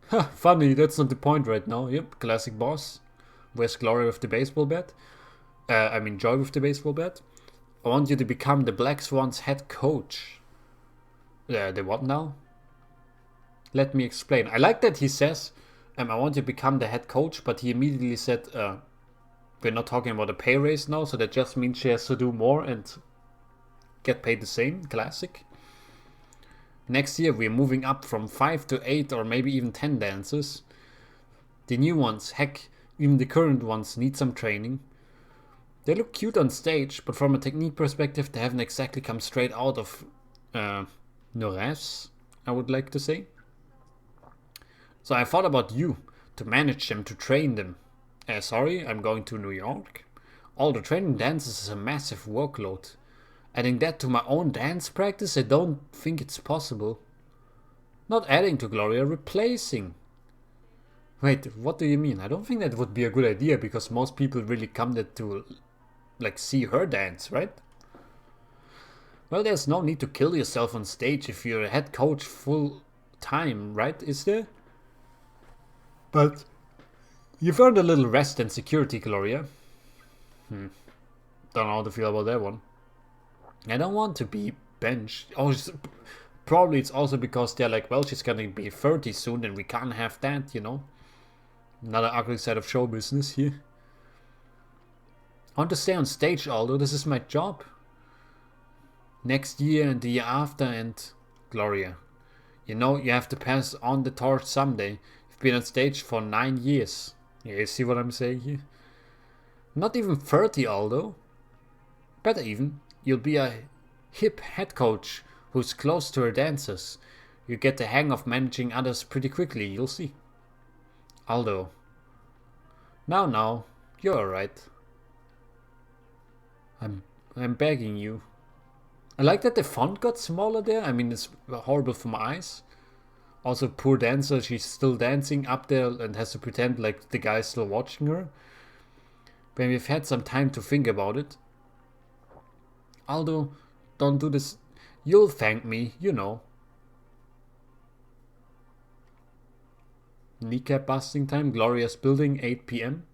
Ha, funny, that's not the point right now. Yep, classic boss. Where's Gloria with the baseball bat? Joy with the baseball bat. I want you to become the Black Swans head coach. The what now? Let me explain. I like that he says, I want to become the head coach, but he immediately said, we're not talking about a pay raise now, so that just means she has to do more and get paid the same. Classic. Next year, we're moving up from 5 to 8 or maybe even 10 dancers. The new ones, heck, even the current ones need some training. They look cute on stage, but from a technique perspective, they haven't exactly come straight out of Nores, I would like to say. So I thought about you, to manage them, to train them. Sorry, I'm going to New York. All the training dances is a massive workload. Adding that to my own dance practice, I don't think it's possible. Not adding to Gloria, replacing. Wait, what do you mean? I don't think that would be a good idea, because most people really come there to, like, see her dance, right? Well, there's no need to kill yourself on stage if you're a head coach full time, right? Is there? But you've earned a little rest and security, Gloria. Don't know how to feel about that one. I don't want to be benched. Oh, probably it's also because they're like, well, she's gonna be 30 soon and we can't have that, you know? Another ugly side of show business here. I want to stay on stage, Aldo. This is my job. Next year and the year after, and Gloria, you know, you have to pass on the torch someday. You've been on stage for 9 years. Yeah, you see what I'm saying here? Not even 30, Aldo. Better even. You'll be a hip head coach who's close to her dancers. You get the hang of managing others pretty quickly, you'll see. Aldo. Now, you're alright. I'm begging you. I like that the font got smaller there. I mean, it's horrible for my eyes. Also, poor dancer, she's still dancing up there and has to pretend like the guy's still watching her. When we've had some time to think about it. Aldo, don't do this. You'll thank me, you know. Kneecap busting time, Gloria's building, 8 PM.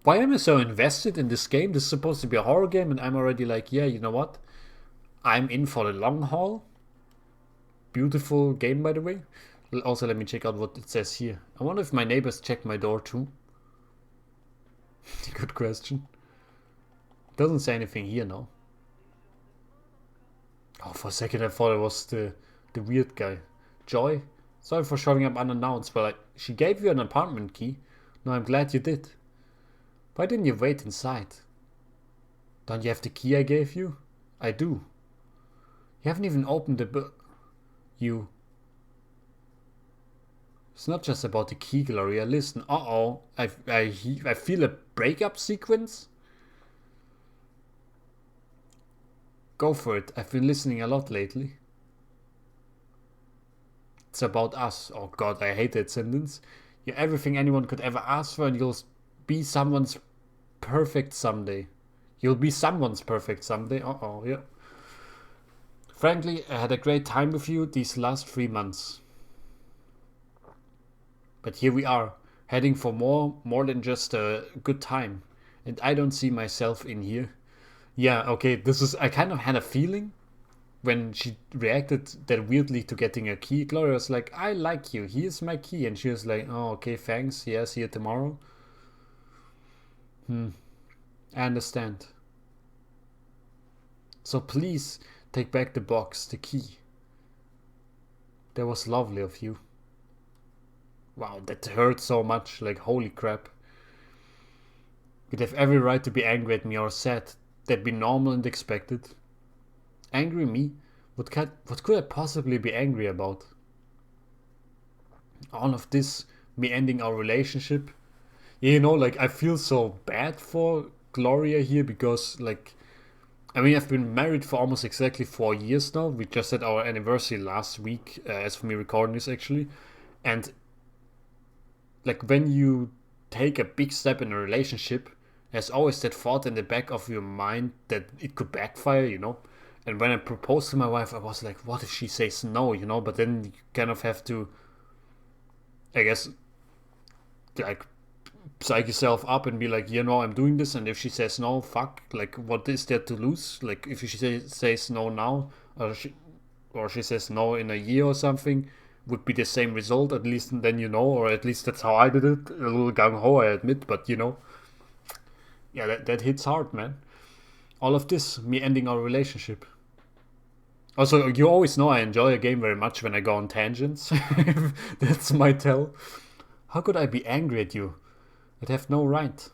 Why am I so invested in this game? This is supposed to be a horror game and I'm already like, yeah, you know what? I'm in for the long haul. Beautiful game, by the way. Also, let me check out what it says here. I wonder if my neighbors check my door too. Good question. Doesn't say anything here, no. Oh, for a second I thought it was the weird guy. Joy? Sorry for showing up unannounced, but she gave you an apartment key. No, I'm glad you did. Why didn't you wait inside? Don't you have the key I gave you? I do. You haven't even opened the you. It's not just about the key, Gloria. Listen, I feel a breakup sequence. Go for it. I've been listening a lot lately. It's about us. Oh god, I hate that sentence. You're everything anyone could ever ask for and you'll be someone's perfect someday. You'll be someone's perfect someday. Yeah. Frankly, I had a great time with you these last 3 months. But here we are, heading for more than just a good time. And I don't see myself in here. Yeah, okay, I kind of had a feeling when she reacted that weirdly to getting a key. Gloria was like, I like you, here's my key. And she was like, oh, okay, thanks, yeah, see you tomorrow. I understand. So please take back the box, the key. That was lovely of you. Wow, that hurt so much, like holy crap. You'd have every right to be angry at me or sad. That'd be normal and expected. Angry me? What could I possibly be angry about? All of this, me ending our relationship. You know, like, I feel so bad for Gloria here because, like, I mean, I've been married for almost exactly 4 years now. We just had our anniversary last week, as for me recording this, actually. And, like, when you take a big step in a relationship, there's always that thought in the back of your mind that it could backfire, you know? And when I proposed to my wife, I was like, what if she says no, you know? But then you kind of have to, I guess, like, psych yourself up and be like, you know, I'm doing this, and if she says no, fuck, like, what is there to lose? Like, if she says no now, or she says no in a year or something, would be the same result, at least then you know, or at least that's how I did it. A little gung-ho, I admit, but you know. Yeah, that hits hard, man. All of this, me ending our relationship. Also, you always know I enjoy a game very much when I go on tangents. That's my tell. How could I be angry at you? I'd have no right.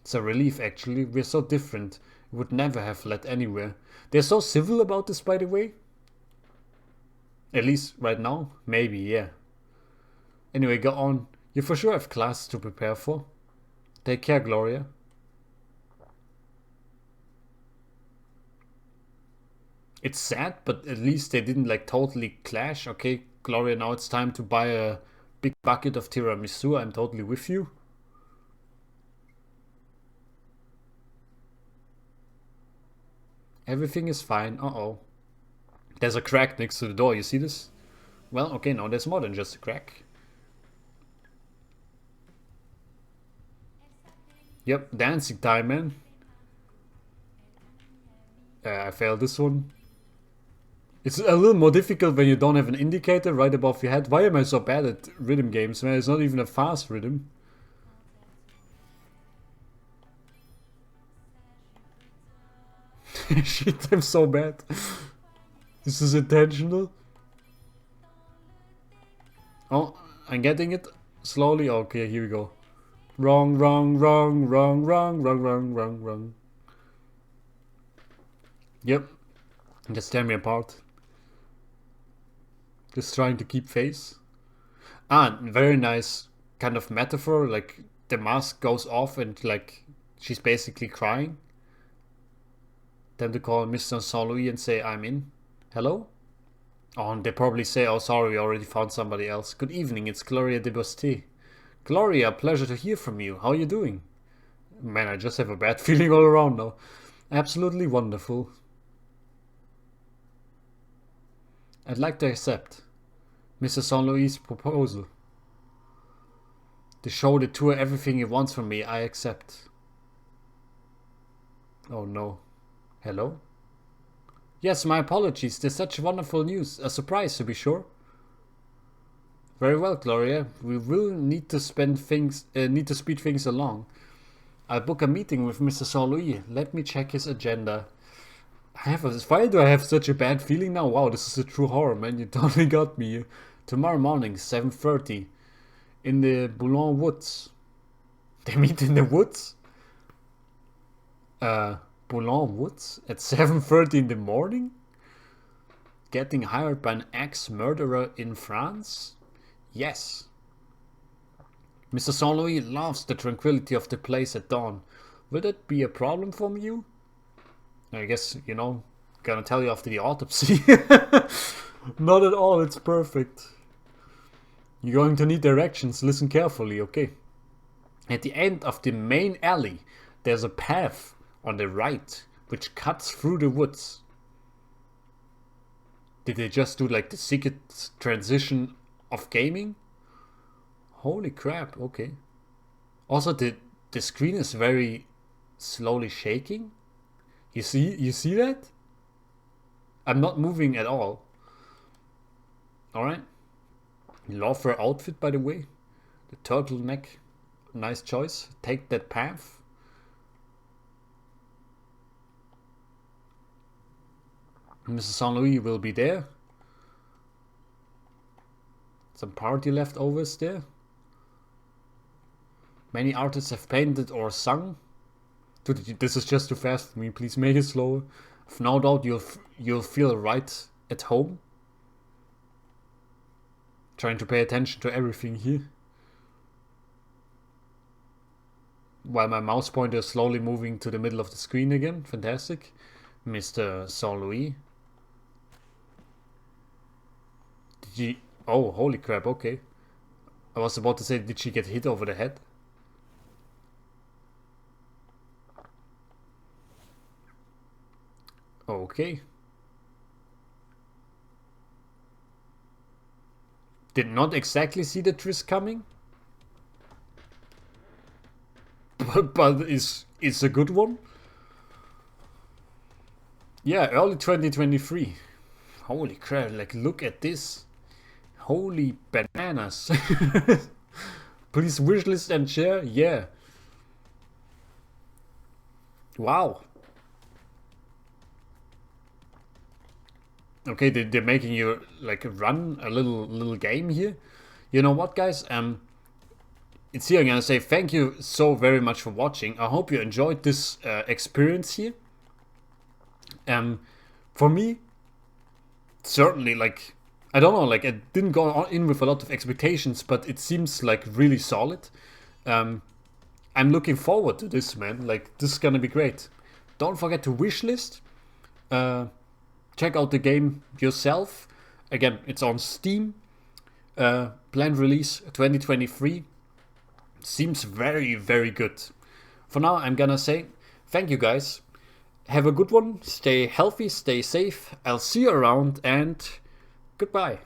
It's a relief, actually. We're so different. We would never have led anywhere. They're so civil about this, by the way. At least right now. Maybe, yeah. Anyway, go on. You for sure have classes to prepare for. Take care, Gloria. It's sad, but at least they didn't like totally clash. Okay, Gloria, now it's time to buy a big bucket of tiramisu. I'm totally with you. Everything is fine. Uh-oh. There's a crack next to the door. You see this? Well, okay, no, there's more than just a crack. Yep, dancing time, man. I failed this one. It's a little more difficult when you don't have an indicator right above your head. Why am I so bad at rhythm games, man? It's not even a fast rhythm. Shit, I'm so bad. This is intentional. Oh, I'm getting it slowly. Okay, here we go. Wrong, wrong, wrong, wrong, wrong, wrong, wrong, wrong, wrong. Yep. Just tear me apart. Just trying to keep face. Ah, very nice kind of metaphor. Like the mask goes off and like she's basically crying. Then to call Mr. Saint Louis and say, I'm in. Hello? Oh, and they probably say, oh sorry, we already found somebody else. Good evening, it's Gloria de Bosté. Gloria, pleasure to hear from you. How are you doing? Man, I just have a bad feeling all around now. Absolutely wonderful. I'd like to accept Mr. Saint Louis' proposal. The show, the tour, everything he wants from me, I accept. Oh no. Hello? Yes, my apologies. There's such wonderful news. A surprise, to be sure. Very well, Gloria. We will need to speed things along. I'll book a meeting with Mr. Saint Louis. Let me check his agenda. Why do I have such a bad feeling now? Wow, this is a true horror, man. You totally got me. Tomorrow morning, 7:30, in the Boulogne Woods. They meet in the woods? Boulogne Woods at 7:30 in the morning? Getting hired by an ex-murderer in France? Yes. Mr. Saint Louis loves the tranquility of the place at dawn. Will that be a problem for you? I guess, you know, gonna tell you after the autopsy. Not at all, it's perfect. You're going to need directions, listen carefully, okay? At the end of the main alley, there's a path on the right, which cuts through the woods. Did they just do like the secret transition of gaming? Holy crap, okay. Also, the screen is very slowly shaking. You see that? I'm not moving at all. Alright. Love her outfit, by the way. The turtleneck. Nice choice. Take that path. Mrs. Saint Louis will be there. Some party leftovers there. Many artists have painted or sung. Dude, this is just too fast for me. Please make it slower. I've no doubt you'll feel right at home. Trying to pay attention to everything here. While my mouse pointer is slowly moving to the middle of the screen again. Fantastic. Mr. Saint Louis. Did she... Oh, holy crap, okay. I was about to say, did she get hit over the head? Okay. Did not exactly see the twist coming. But it's a good one. Yeah, early 2023. Holy crap, like look at this. Holy bananas. Please wishlist and share. Yeah. Wow. Okay, they're making you like run a little game here. You know what, guys? It's here. I'm gonna say thank you so very much for watching. I hope you enjoyed this experience here. For me, certainly, like, I don't know, like, I didn't go in with a lot of expectations, but it seems like really solid. I'm looking forward to this, man. Like, this is gonna be great. Don't forget to wishlist. Check out the game yourself. Again, it's on Steam. Planned release 2023. Seems very, very good. For now, I'm gonna say thank you, guys. Have a good one. Stay healthy, stay safe. I'll see you around, and goodbye.